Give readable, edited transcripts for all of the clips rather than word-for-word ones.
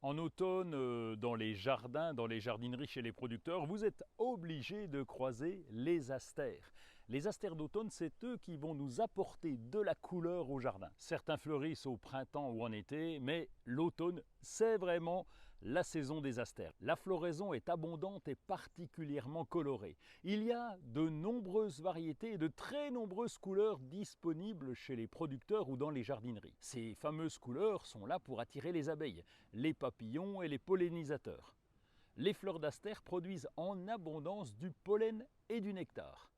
En automne, dans les jardins, dans les jardineries chez les producteurs, vous êtes obligé de croiser les astères. Les astères d'automne, c'est eux qui vont nous apporter de la couleur au jardin. Certains fleurissent au printemps ou en été, mais l'automne, c'est vraiment la saison des astères. La floraison est abondante et particulièrement colorée. Il y a de nombreuses variétés et de très nombreuses couleurs disponibles chez les producteurs ou dans les jardineries. Ces fameuses couleurs sont là pour attirer les abeilles, les papillons et les pollinisateurs. Les fleurs d'astère produisent en abondance du pollen et du nectar.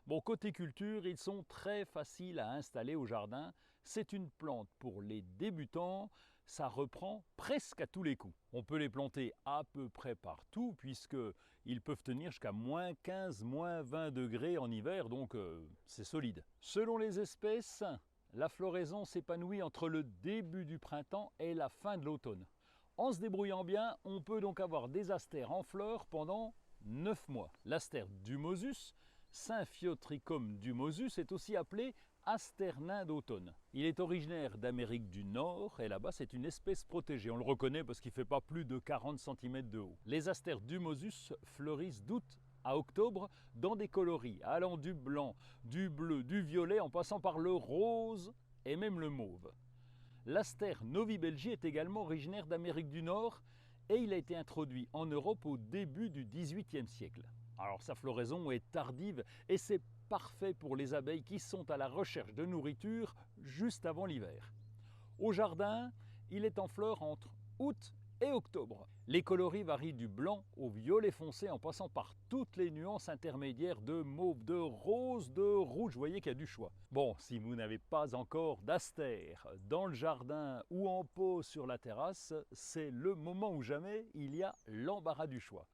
Bon, côté culture, ils sont très faciles à installer au jardin. C'est une plante pour les débutants, ça reprend presque à tous les coups. On peut les planter à peu près partout puisqu'ils peuvent tenir jusqu'à moins 15, moins 20 degrés en hiver, donc c'est solide. Selon les espèces, la floraison s'épanouit entre le début du printemps et la fin de l'automne. En se débrouillant bien, on peut donc avoir des astères en fleurs pendant 9 mois. L'astère dumosus, Symphyotrichum dumosus, est aussi appelé astère nain d'automne. Il est originaire d'Amérique du Nord et là-bas c'est une espèce protégée. On le reconnaît parce qu'il ne fait pas plus de 40 cm de haut. Les astères dumosus fleurissent d'août à octobre dans des coloris allant du blanc, du bleu, du violet en passant par le rose et même le mauve. L'astère novibelgi est également originaire d'Amérique du Nord et il a été introduit en Europe au début du XVIIIe siècle. Alors sa floraison est tardive et c'est parfait pour les abeilles qui sont à la recherche de nourriture juste avant l'hiver. Au jardin, il est en fleurs entre août et octobre. Les coloris varient du blanc au violet foncé en passant par toutes les nuances intermédiaires de mauve, de rose, de rouge. Vous voyez qu'il y a du choix. Bon, si vous n'avez pas encore d'astère dans le jardin ou en pot sur la terrasse, c'est le moment ou jamais, il y a l'embarras du choix.